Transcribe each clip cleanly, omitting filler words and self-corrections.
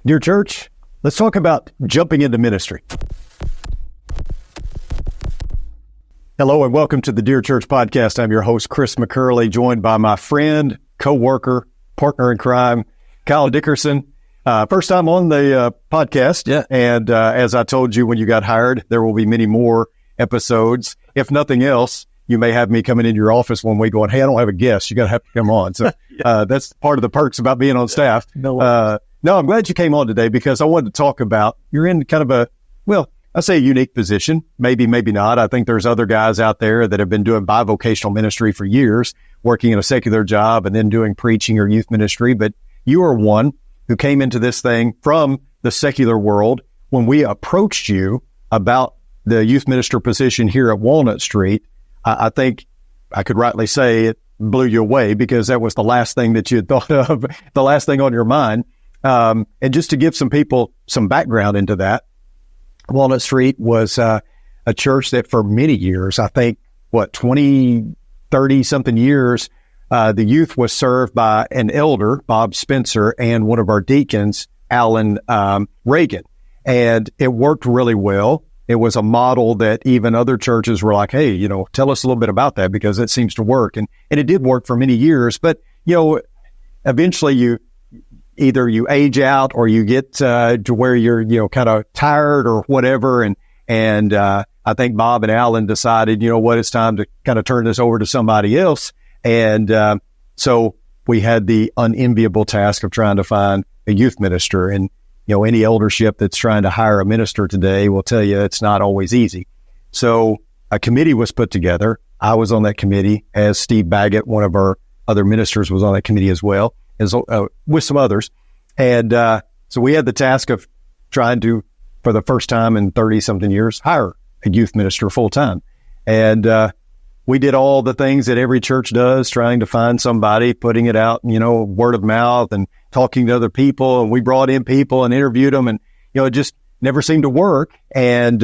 Dear church, let's talk about jumping into ministry. Hello and welcome to the Dear Church podcast. I'm your host, Chris McCurley, joined by my friend, co-worker, partner in crime, Kyle Dickerson. First time on the podcast. Yeah. And as I told you when you got hired, there will be many more episodes. If nothing else, you may have me coming into your office one week going, hey, I don't have a guest. You got to have to come on. So that's part of the perks about being on staff. No, I'm glad you came on today because I wanted to talk about, you're in kind of a, well, I say a unique position, maybe not. I think there's other guys out there that have been doing bivocational ministry for years, working in a secular job and then doing preaching or youth ministry. But you are one who came into this thing from the secular world. When we approached you about the youth minister position here at Walnut Street, I think I could rightly say it blew you away because that was the last thing that you had thought of, the last thing on your mind. And just to give some people some background into that, Walnut Street was a church that for many years, I think, 20, 30 something years, the youth was served by an elder, Bob Spencer, and one of our deacons, Alan Reagan. And it worked really well. It was a model that even other churches were like, hey, tell us a little bit about that because it seems to work. And it did work for many years. But, eventually you age out or you get to where you're, kind of tired or whatever. And I think Bob and Alan decided, it's time to kind of turn this over to somebody else. And so we had the unenviable task of trying to find a youth minister. And, any eldership that's trying to hire a minister today will tell you it's not always easy. So a committee was put together. I was on that committee, as Steve Baggett, one of our other ministers, was on that committee as well, as with some others. And so we had the task of trying to, for the first time in 30-something years, hire a youth minister full-time. And we did all the things that every church does, trying to find somebody, putting it out, word of mouth and talking to other people. And we brought in people and interviewed them. And, it just never seemed to work. And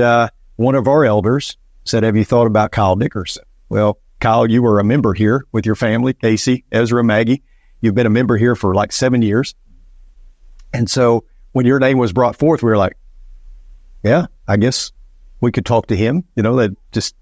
one of our elders said, have you thought about Kyle Dickerson? Well, Kyle, you were a member here with your family, Casey, Ezra, Maggie. You've been a member here for like 7 years. And so when your name was brought forth, we were like, yeah, I guess we could talk to him. That just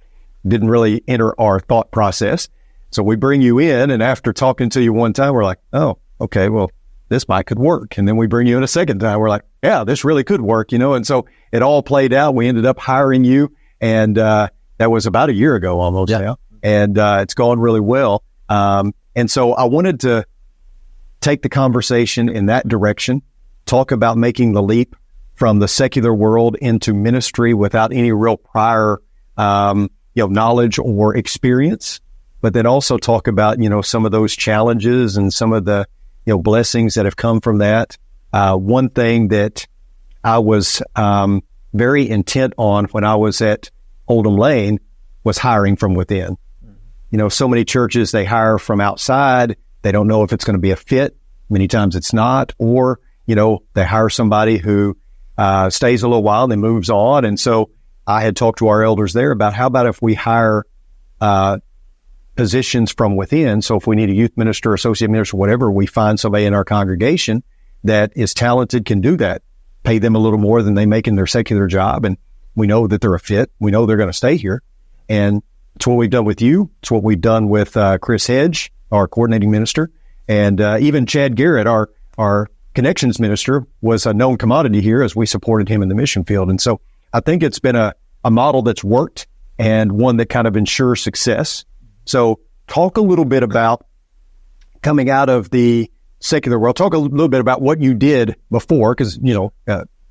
didn't really enter our thought process. So we bring you in, and after talking to you one time, we're like, oh, okay, well, this might could work. And then we bring you in a second time. We're like, yeah, this really could work, and so it all played out. We ended up hiring you, and that was about a year ago almost now. And it's gone really well. And so I wanted to take the conversation in that direction, talk about making the leap from the secular world into ministry without any real prior knowledge or experience, but then also talk about, some of those challenges and some of the, blessings that have come from that. One thing that I was very intent on when I was at Oldham Lane was hiring from within. So many churches, they hire from outside. They don't know if it's going to be a fit. Many times it's not, or, they hire somebody who stays a little while and then moves on. And so I had talked to our elders there about how about if we hire positions from within. So if we need a youth minister, associate minister, whatever, we find somebody in our congregation that is talented, can do that, pay them a little more than they make in their secular job. And we know that they're a fit. We know they're going to stay here. And it's what we've done with you. It's what we've done with Chris Hedge, our coordinating minister. And even Chad Garrett, our connections minister, was a known commodity here as we supported him in the mission field. And so I think it's been a model that's worked and one that kind of ensures success. So talk a little bit about coming out of the secular world. Talk a little bit about what you did before, because,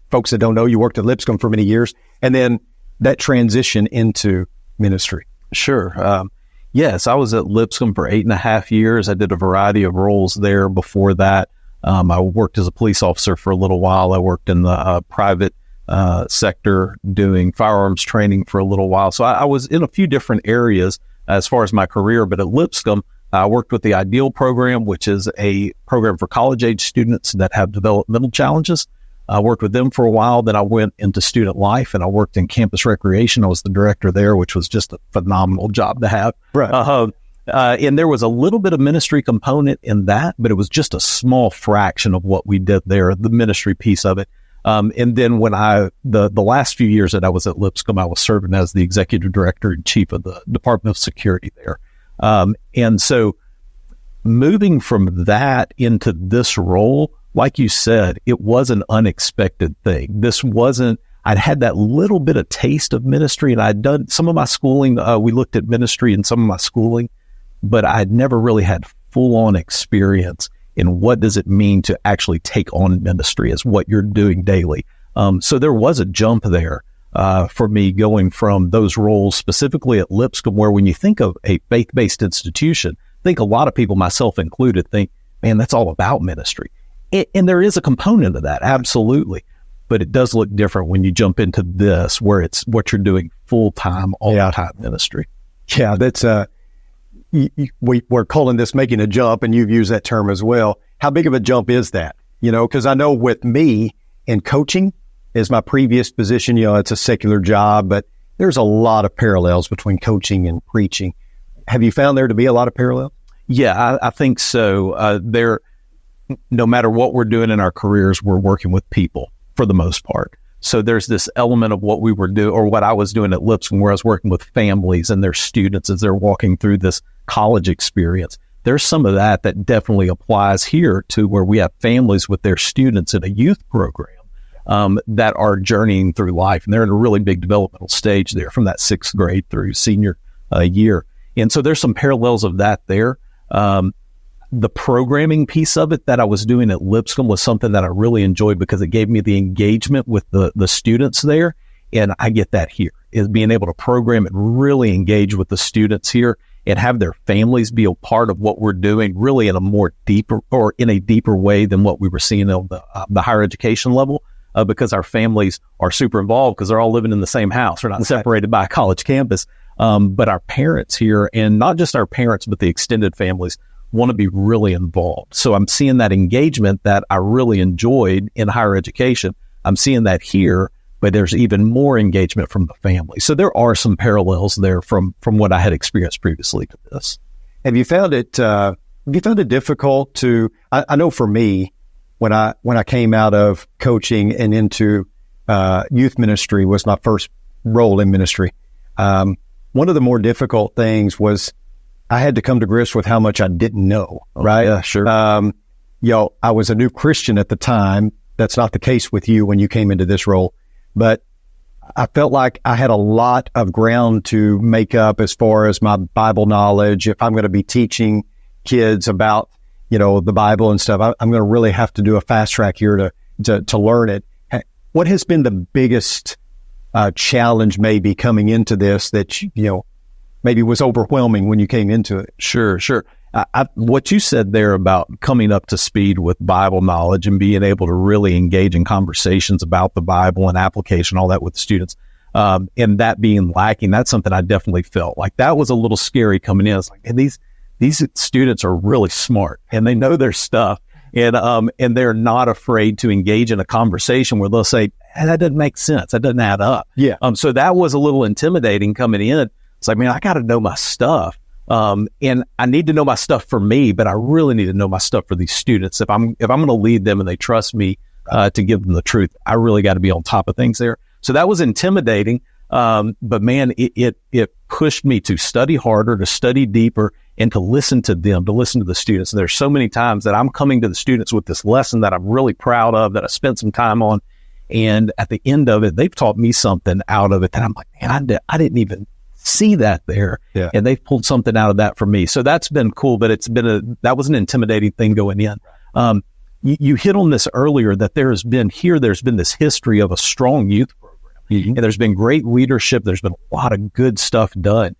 folks that don't know, you worked at Lipscomb for many years, and then that transition into ministry. Sure. Yes, I was at Lipscomb for 8.5 years. I did a variety of roles there before that. I worked as a police officer for a little while. I worked in the private sector doing firearms training for a little while. So I was in a few different areas as far as my career. But at Lipscomb, I worked with the IDEAL program, which is a program for college-age students that have developmental challenges. I worked with them for a while. Then I went into student life and I worked in campus recreation. I was the director there, which was just a phenomenal job to have. Right. And there was a little bit of ministry component in that, but it was just a small fraction of what we did there, the ministry piece of it. And then when the last few years that I was at Lipscomb, I was serving as the executive director and chief of the Department of Security there. And so moving from that into this role, like you said, it was an unexpected thing. I'd had that little bit of taste of ministry, and I'd done some of my schooling. We looked at ministry in some of my schooling, but I'd never really had full-on experience in what does it mean to actually take on ministry as what you're doing daily. So there was a jump there for me going from those roles, specifically at Lipscomb, where when you think of a faith-based institution, I think a lot of people, myself included, think, man, that's all about ministry. And there is a component of that, absolutely. But it does look different when you jump into this, where it's what you're doing full-time, all-the-time ministry. Yeah, that's we're calling this making a jump, and you've used that term as well. How big of a jump is that? Because I know with me in coaching is my previous position, it's a secular job, but there's a lot of parallels between coaching and preaching. Have you found there to be a lot of parallels? Yeah, I think so. No matter what we're doing in our careers, we're working with people for the most part. So there's this element of what we were doing, or what I was doing at Lipscomb, where I was working with families and their students as they're walking through this college experience. There's some of that definitely applies here to where we have families with their students in a youth program that are journeying through life. And they're in a really big developmental stage there from that 6th grade through senior year. And so there's some parallels of that there. The programming piece of it that I was doing at Lipscomb was something that I really enjoyed because it gave me the engagement with the students there. And I get that here, is being able to program and really engage with the students here and have their families be a part of what we're doing really in a deeper way than what we were seeing on the higher education level, because our families are super involved because they're all living in the same house. They're not separated by a college campus. But our parents here, and not just our parents, but the extended families, want to be really involved. So I'm seeing that engagement that I really enjoyed in higher education. I'm seeing that here, but there's even more engagement from the family. So there are some parallels there from what I had experienced previously to this. Have you found it difficult to, I know for me, when I came out of coaching and into youth ministry was my first role in ministry. One of the more difficult things was I had to come to grips with how much I didn't know, right? Yeah, sure. I was a new Christian at the time. That's not the case with you when you came into this role, but I felt like I had a lot of ground to make up as far as my Bible knowledge. If I'm going to be teaching kids about, the Bible and stuff, I'm going to really have to do a fast track here to learn it. What has been the biggest challenge maybe coming into this that, maybe was overwhelming when you came into it? Sure. What you said there about coming up to speed with Bible knowledge and being able to really engage in conversations about the Bible and application, all that with students, and that being lacking, that's something I definitely felt like that was a little scary coming in. It's like, and these students are really smart and they know their stuff, and they're not afraid to engage in a conversation where they'll say, hey, that doesn't make sense. That doesn't add up. Yeah. So that was a little intimidating coming in. It's like, man, I got to know my stuff. And I need to know my stuff for me, but I really need to know my stuff for these students. If I'm going to lead them and they trust me to give them the truth, I really got to be on top of things there. So that was intimidating. But man, it pushed me to study harder, to study deeper, and to listen to them, to listen to the students. And there's so many times that I'm coming to the students with this lesson that I'm really proud of, that I spent some time on. And at the end of it, they've taught me something out of it that I'm like, man, I didn't even see that there. Yeah. And they've pulled something out of that for me. So that's been cool, but that was an intimidating thing going in. You hit on this earlier that there's been this history of a strong youth program. Mm-hmm. And there's been great leadership. There's been a lot of good stuff done.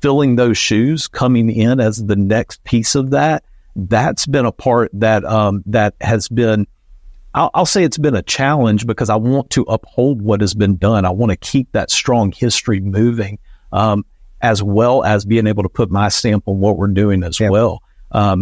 Filling those shoes, coming in as the next piece of that's been a part that has been, I'll say it's been a challenge because I want to uphold what has been done. I want to keep that strong history moving, as well as being able to put my stamp on what we're doing as well.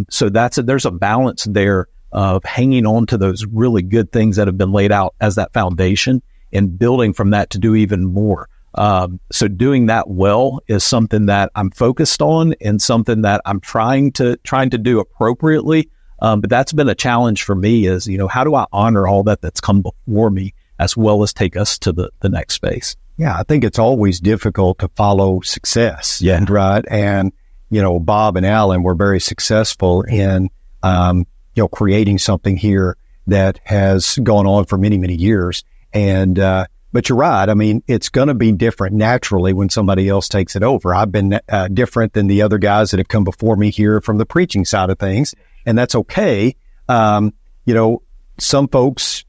So there's a balance there of hanging on to those really good things that have been laid out as that foundation and building from that to do even more. So doing that well is something that I'm focused on and something that I'm trying to do appropriately. But that's been a challenge for me is, how do I honor all that's come before me as well as take us to the next phase? Yeah, I think it's always difficult to follow success. Yeah. Right. And, Bob and Alan were very successful in, creating something here that has gone on for many, many years. And, but you're right. I mean, it's going to be different naturally when somebody else takes it over. I've been different than the other guys that have come before me here from the preaching side of things. And that's okay. Some folks,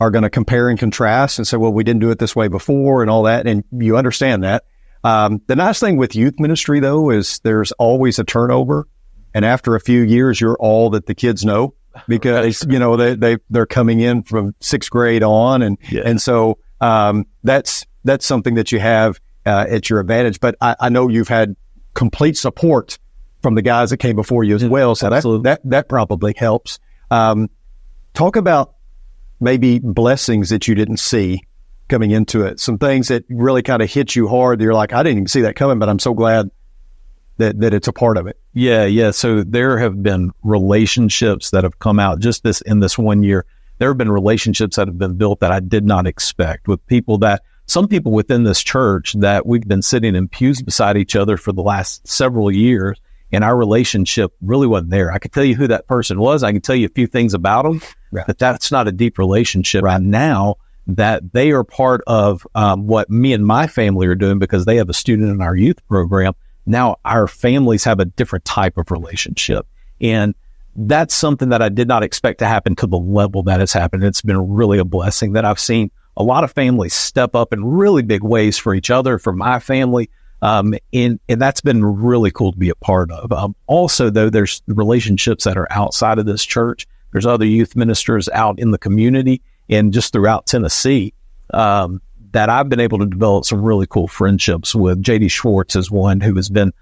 are going to compare and contrast and say, well, we didn't do it this way before and all that. And you understand that. The nice thing with youth ministry, though, is there's always a turnover. And after a few years, you're all that the kids know because, they're coming in from sixth grade on. And so that's something that you have at your advantage. But I know you've had complete support from the guys that came before you as well. So that probably helps. Talk about maybe blessings that you didn't see coming into it. Some things that really kind of hit you hard. You're like, I didn't even see that coming, but I'm so glad that it's a part of it. Yeah. So there have been relationships that have come out in this 1 year. There have been relationships that have been built that I did not expect with some people within this church that we've been sitting in pews beside each other for the last several years. And our relationship really wasn't there. I could tell you who that person was. I can tell you a few things about them, right. But that's not a deep relationship. Right now that they are part of what me and my family are doing because they have a student in our youth program. Now our families have a different type of relationship. And that's something that I did not expect to happen to the level that has happened. It's been really a blessing that I've seen a lot of families step up in really big ways for each other, for my family. And that's been really cool to be a part of. Also, though, there's relationships that are outside of this church. There's other youth ministers out in the community and just throughout Tennessee that I've been able to develop some really cool friendships with. J.D. Schwartz is one who has been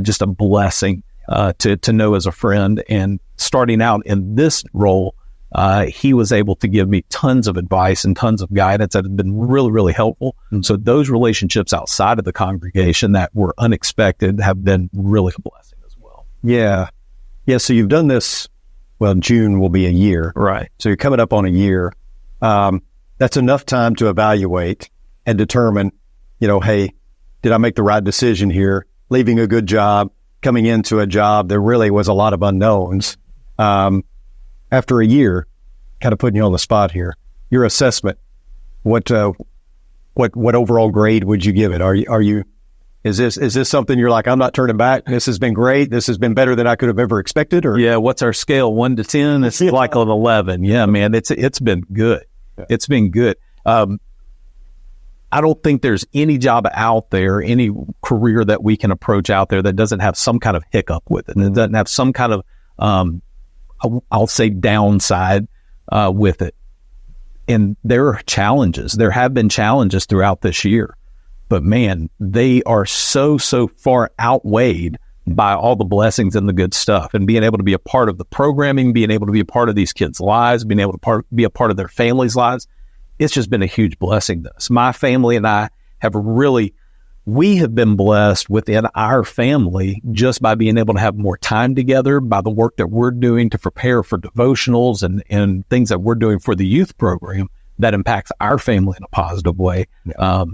just a blessing to know as a friend. And starting out in this role, he was able to give me tons of advice and tons of guidance that have been really, really helpful. Mm-hmm. So those relationships outside of the congregation that were unexpected have been really a blessing as well. Yeah. So you've done this, June will be a year. Right. So you're coming up on a year. That's enough time to evaluate and determine, hey, did I make the right decision here? Leaving a good job, coming into a job, there really was a lot of unknowns. After a year, kind of putting you on the spot here, your assessment, what overall grade would you give it? Is this something you're like, I'm not turning back? This has been great. This has been better than I could have ever expected. Or yeah, what's our scale? 1 to 10? It's like an 11. Yeah, man, it's been good. Yeah. It's been good. I don't think there's any job out there, any career that we can approach out there that doesn't have some kind of hiccup with it, and it doesn't have some kind of I'll say downside with it. And there are challenges. There have been challenges throughout this year. But man, they are so far outweighed by all the blessings and the good stuff. And being able to be a part of the programming, being able to be a part of these kids' lives, being able to be a part of their families' lives, it's just been a huge blessing to us. My family and I we have been blessed within our family just by being able to have more time together, by the work that we're doing to prepare for devotionals and things that we're doing for the youth program that impacts our family in a positive way. Yeah.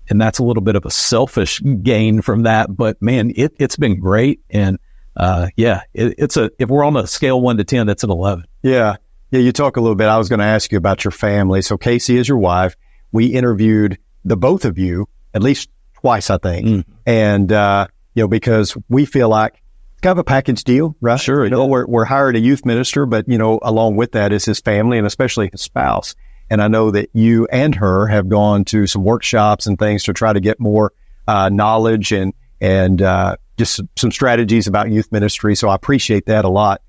And that's a little bit of a selfish gain from that, but man, it's been great. And if we're on a scale 1 to 10, that's an 11. Yeah. You talk a little bit. I was going to ask you about your family. So Casey is your wife. We interviewed the both of you at least twice, I think. Mm. And, because we feel like it's kind of a package deal, right? Sure. We're hired a youth minister, but, along with that is his family and especially his spouse. And I know that you and her have gone to some workshops and things to try to get more knowledge and just some strategies about youth ministry. So I appreciate that a lot.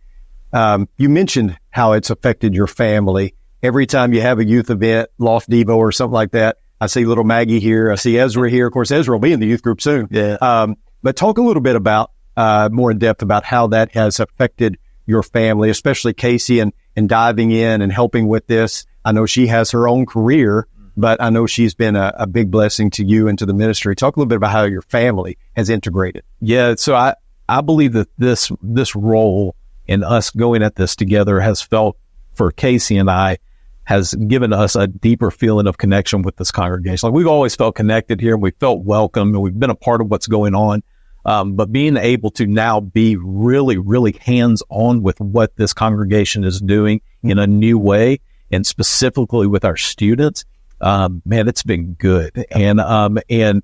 You mentioned how it's affected your family. Every time you have a youth event, Loft Devo or something like that, I see little Maggie here. I see Ezra here. Of course, Ezra will be in the youth group soon. Yeah. But talk a little bit about more in depth about how that has affected your family, especially Casey, and diving in and helping with this. I know she has her own career but I know she's been a big blessing to you and to the ministry. Talk a little bit about how your family has integrated. Yeah. So I believe that this role and us going at this together has felt, for Casey and I, has given us a deeper feeling of connection with this congregation. Like, we've always felt connected here, and we felt welcome, and we've been a part of what's going on. But being able to now be really, really hands-on with what this congregation is doing in a new way, and specifically with our students, man, it's been good. And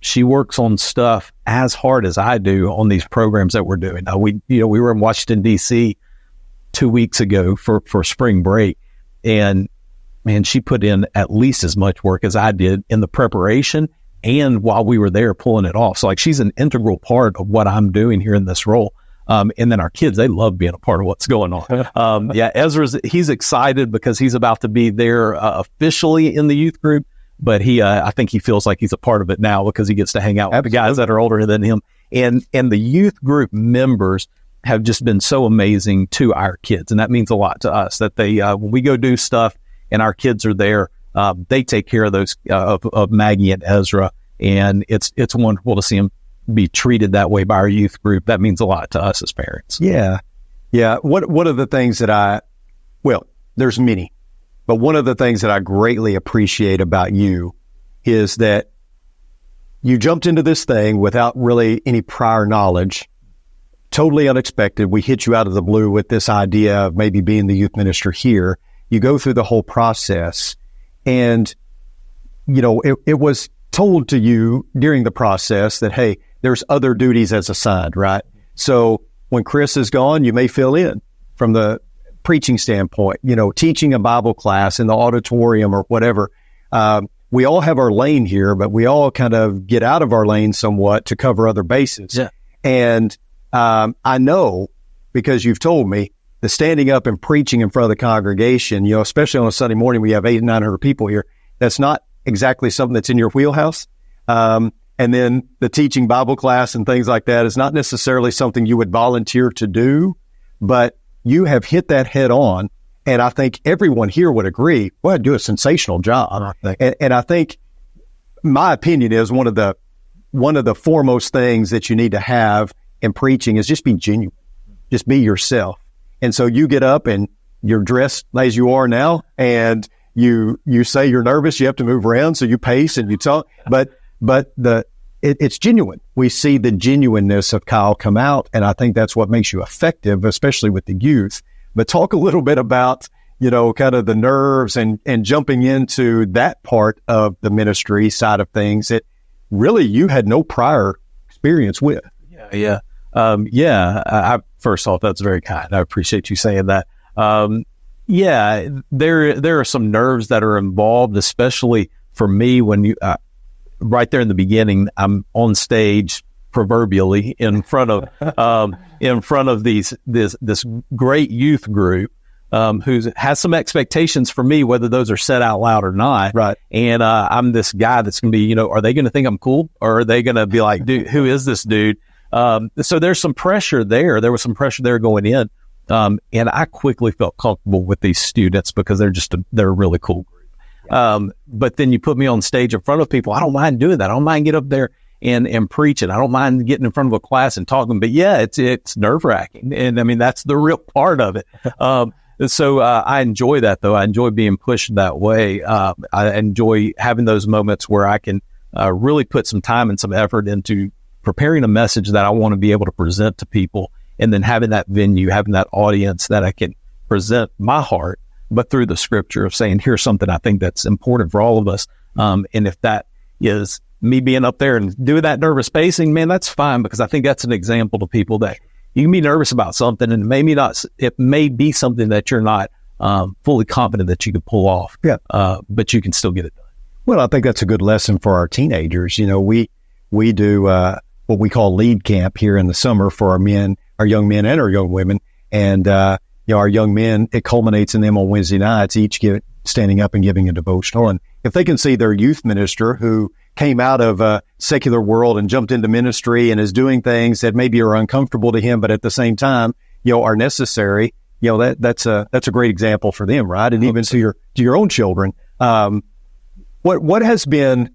she works on stuff as hard as I do on these programs that we're doing. We were in Washington, D.C. 2 weeks ago for spring break. And man, she put in at least as much work as I did in the preparation and while we were there pulling it off. So like, she's an integral part of what I'm doing here in this role. And then our kids, they love being a part of what's going on. He's excited because he's about to be there officially in the youth group, but I think he feels like he's a part of it now because he gets to hang out with the guys that are older than him. And the youth group members have just been so amazing to our kids. And that means a lot to us that they, when we go do stuff and our kids are there, they take care of those, of Maggie and Ezra. And it's wonderful to see them be treated that way by our youth group. That means a lot to us as parents. Yeah. Yeah. One of the things that there's many, but one of the things that I greatly appreciate about you is that you jumped into this thing without really any prior knowledge. Totally unexpected. We hit you out of the blue with this idea of maybe being the youth minister here. You go through the whole process, and, it was told to you during the process that, hey, there's other duties as assigned, right? So when Chris is gone, you may fill in from the preaching standpoint, teaching a Bible class in the auditorium or whatever. We all have our lane here, but we all kind of get out of our lane somewhat to cover other bases. Yeah. And I know, because you've told me, the standing up and preaching in front of the congregation, especially on a Sunday morning, we have 800 and 900 people here. That's not exactly something that's in your wheelhouse. And then the teaching Bible class and things like that is not necessarily something you would volunteer to do, but you have hit that head on. And I think everyone here would agree, well, I do a sensational job. And I think my opinion is one of the foremost things that you need to have in preaching is just be genuine, just be yourself. And so you get up and you're dressed as you are now, and you say you're nervous, you have to move around, so you pace and you talk, but it's genuine. We see the genuineness of Kyle come out, and I think that's what makes you effective, especially with the youth. But talk a little bit about, kind of the nerves and jumping into that part of the ministry side of things that really you had no prior experience with. Yeah. First off, that's very kind. I appreciate you saying that. There are some nerves that are involved, especially for me when you, right there in the beginning, I'm on stage proverbially in front of this great youth group, who has some expectations for me, whether those are said out loud or not. Right. And, I'm this guy that's going to be, are they going to think I'm cool, or are they going to be like, dude, who is this dude? So there's some pressure there. There was some pressure there going in. And I quickly felt comfortable with these students because they're a really cool group. But then you put me on stage in front of people. I don't mind doing that. I don't mind getting up there and preaching. I don't mind getting in front of a class and talking, but yeah, it's nerve wracking. And I mean, that's the real part of it. So I enjoy that though. I enjoy being pushed that way. I enjoy having those moments where I can, really put some time and some effort into preparing a message that I want to be able to present to people, and then having that venue, having that audience that I can present my heart, but through the scripture of saying, here's something I think that's important for all of us. And if that is me being up there and doing that nervous pacing, man, that's fine, because I think that's an example to people that you can be nervous about something, and it may be something that you're not fully confident that you can pull off. Yeah. But you can still get it done. Well, I think that's a good lesson for our teenagers. We do what we call lead camp here in the summer for our men, our young men and our young women. And, our young men, it culminates in them on Wednesday nights, each standing up and giving a devotional. And if they can see their youth minister who came out of a secular world and jumped into ministry and is doing things that maybe are uncomfortable to him, but at the same time, are necessary, that's a great example for them, right? And even to your own children. What has been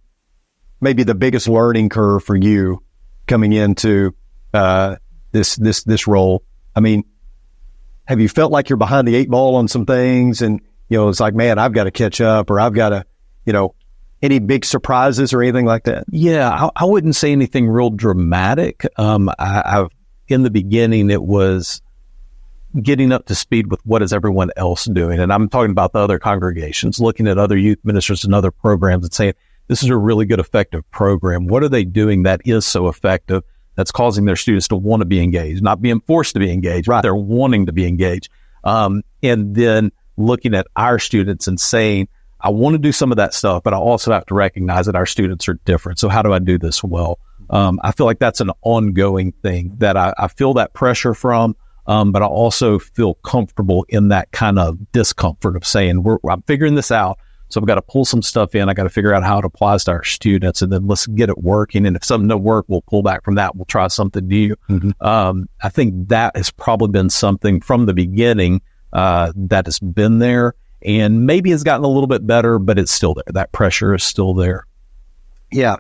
maybe the biggest learning curve for you coming into this role? I mean, have you felt like you're behind the eight ball on some things, and it's like, man, I've got to catch up, or I've got to, any big surprises or anything like that? Yeah, I wouldn't say anything real dramatic. I've in the beginning, it was getting up to speed with what is everyone else doing. And I'm talking about the other congregations, looking at other youth ministers and other programs and saying, this is a really good, effective program. What are they doing that is so effective that's causing their students to want to be engaged, not being forced to be engaged, right? They're wanting to be engaged. And then looking at our students and saying, I want to do some of that stuff, but I also have to recognize that our students are different. So how do I do this well? I feel like that's an ongoing thing that I feel that pressure from, but I also feel comfortable in that kind of discomfort of saying, I'm figuring this out. So I've got to pull some stuff in. I got to figure out how it applies to our students, and then let's get it working. And if something don't work, we'll pull back from that. We'll try something new. Mm-hmm. I think that has probably been something from the beginning that has been there, and maybe it's gotten a little bit better, but it's still there. That pressure is still there. Yeah.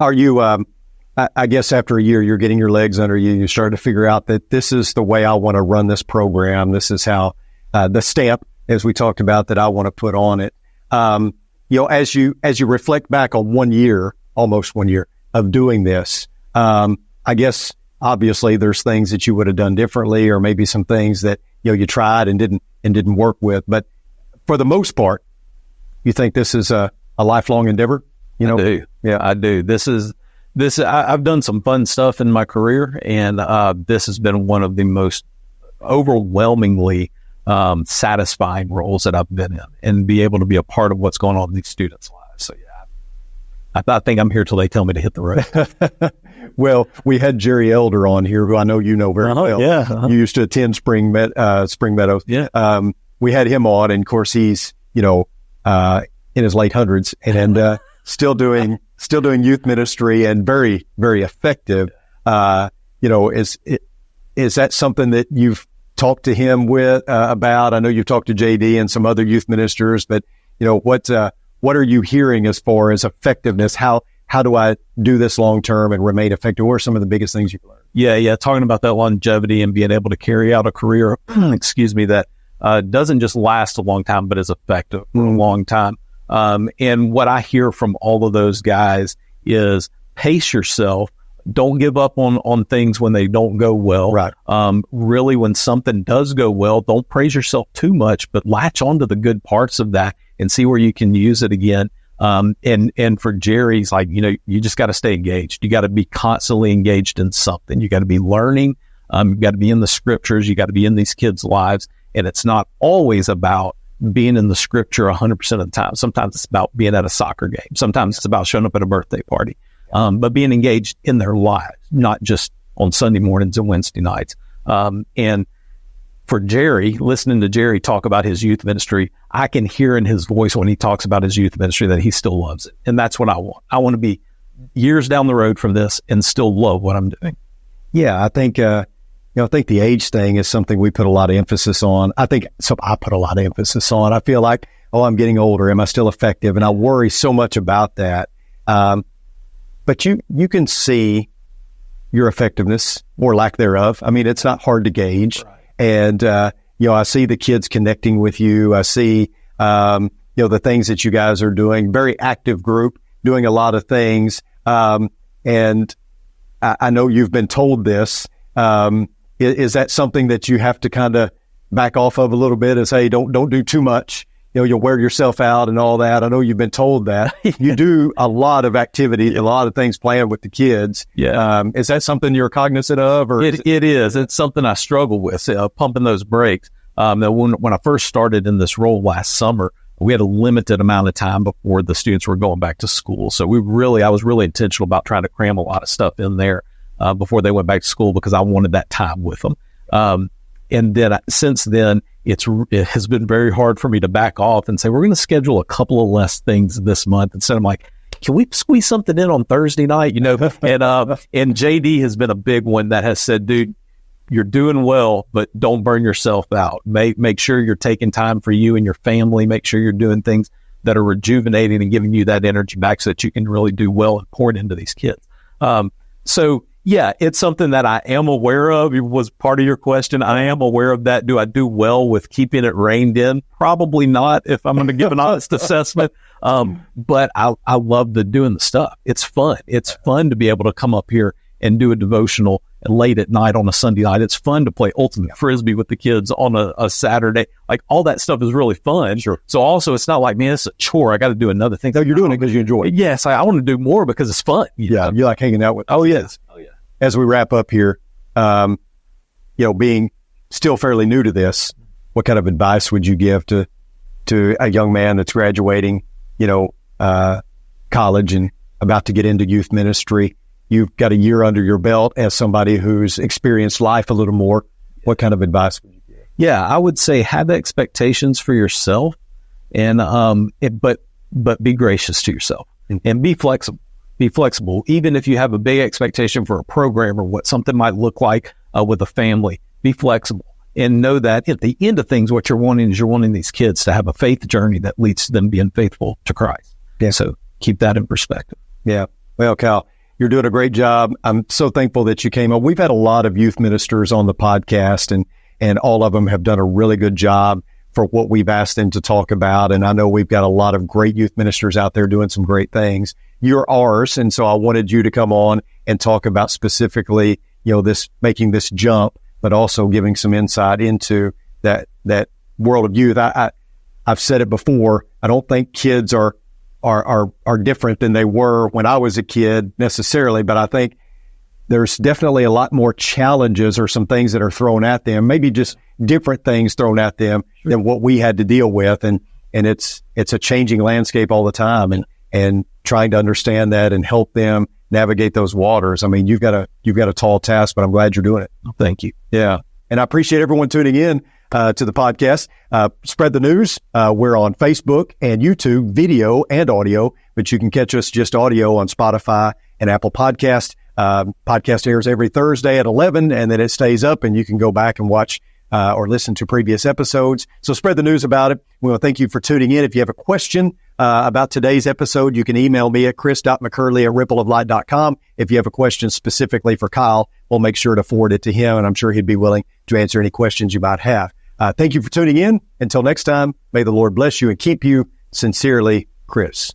Are you, I guess after a year, you're getting your legs under you. You start to figure out that this is the way I want to run this program. This is how the stamp, as we talked about, that I want to put on it. As you reflect back on 1 year, almost 1 year of doing this, I guess obviously there's things that you would have done differently, or maybe some things that, you tried and didn't work with. But for the most part, you think this is a lifelong endeavor? I do. Yeah, I do. I've done some fun stuff in my career, and this has been one of the most overwhelmingly satisfying roles that I've been in, and be able to be a part of what's going on in these students' lives. So yeah, I think I'm here till they tell me to hit the road. Well, we had Jerry Elder on here, who I know you know very well. Yeah. You used to attend Spring Meadows. Yeah. We had him on, and of course he's, in his late hundreds, and still doing youth ministry, and very, very effective. Is that something that you've talked to him about? I know you've talked to JD and some other youth ministers, but what are you hearing as far as effectiveness? How do I do this long term and remain effective? What are some of the biggest things you've learned? Yeah. Talking about that longevity and being able to carry out a career, that doesn't just last a long time, but is effective for a long time. And what I hear from all of those guys is pace yourself. Don't give up on things when they don't go well. Right. Really, when something does go well, don't praise yourself too much, but latch onto the good parts of that and see where you can use it again. And for Jerry's, like, you just got to stay engaged. You got to be constantly engaged in something. You got to be learning. You got to be in the scriptures. You got to be in these kids' lives. And it's not always about being in the scripture 100% of the time. Sometimes it's about being at a soccer game. Sometimes it's about showing up at a birthday party. But being engaged in their lives, not just on Sunday mornings and Wednesday nights. And for Jerry, listening to Jerry talk about his youth ministry, I can hear in his voice when he talks about his youth ministry that he still loves it. And that's what I want. I want to be years down the road from this and still love what I'm doing. Yeah, I think, I think the age thing is something we put a lot of emphasis on. I put a lot of emphasis on. I feel like, I'm getting older. Am I still effective? And I worry so much about that. But you can see your effectiveness or lack thereof. I mean, it's not hard to gauge. Right. And, I see the kids connecting with you. I see, the things that you guys are doing. Very active group, doing a lot of things. And I know you've been told this. Is that something that you have to kind of back off of a little bit and say, don't do too much? You'll wear yourself out and all that. I know you've been told that. You do a lot of activity, a lot of things planned with the kids. Yeah. Is that something you're cognizant of? Or it is. It's something I struggle with, pumping those brakes. When I first started in this role last summer, we had a limited amount of time before the students were going back to school. So I was really intentional about trying to cram a lot of stuff in there before they went back to school, because I wanted that time with them. And then since then, it has been very hard for me to back off and say, we're going to schedule a couple of less things this month. Instead, I'm like, can we squeeze something in on Thursday night? And JD has been a big one that has said, dude, you're doing well, but don't burn yourself out. Make sure you're taking time for you and your family. Make sure you're doing things that are rejuvenating and giving you that energy back so that you can really do well and pour it into these kids. So yeah, it's something that I am aware of. It was part of your question. I am aware of that. Do I do well with keeping it reined in? Probably not, if I'm going to give an honest assessment. But I love doing the stuff. It's fun. It's fun to be able to come up here and do a devotional late at night on a Sunday night. It's fun to play ultimate frisbee with the kids on a Saturday. Like, all that stuff is really fun. Sure. So also, it's not like, man, it's a chore. I got to do another thing. No, you're doing it because you enjoy it. Yes, I want to do more because it's fun. Yeah, you like hanging out with. Oh, yes. Oh, yeah. As we wrap up here, being still fairly new to this, what kind of advice would you give to a young man that's graduating, college and about to get into youth ministry? You've got a year under your belt as somebody who's experienced life a little more. What kind of advice would you give? Yeah, I would say have expectations for yourself, and but be gracious to yourself and be flexible. Be flexible. Even if you have a big expectation for a program or what something might look like with a family, be flexible and know that at the end of things, what you're wanting is you're wanting these kids to have a faith journey that leads to them being faithful to Christ. Yeah. So keep that in perspective. Yeah. Well, Cal, you're doing a great job. I'm so thankful that you came on. We've had a lot of youth ministers on the podcast, and all of them have done a really good job for what we've asked them to talk about. And I know we've got a lot of great youth ministers out there doing some great things. You're ours. And so I wanted you to come on and talk about specifically, this, making this jump, but also giving some insight into that world of youth. I've said it before. I don't think kids are different than they were when I was a kid necessarily, but I think there's definitely a lot more challenges or some things that are thrown at them, maybe just different things thrown at them than what we had to deal with. And it's a changing landscape all the time, and trying to understand that and help them navigate those waters. I mean, you've got a tall task, but I'm glad you're doing it. Thank you. Yeah. And I appreciate everyone tuning in to the podcast. Spread the news. We're on Facebook and YouTube, video and audio, but you can catch us just audio on Spotify and Apple Podcast. Podcast airs every Thursday at 11, and then it stays up, and you can go back and watch or listen to previous episodes. So spread the news about it. We want to thank you for tuning in. If you have a question about today's episode, you can email me at chris.mccurley@rippleoflight.com. If you have a question specifically for Kyle, we'll make sure to forward it to him, and I'm sure he'd be willing to answer any questions you might have. Thank you for tuning in. Until next time, may the Lord bless you and keep you. Sincerely, Chris.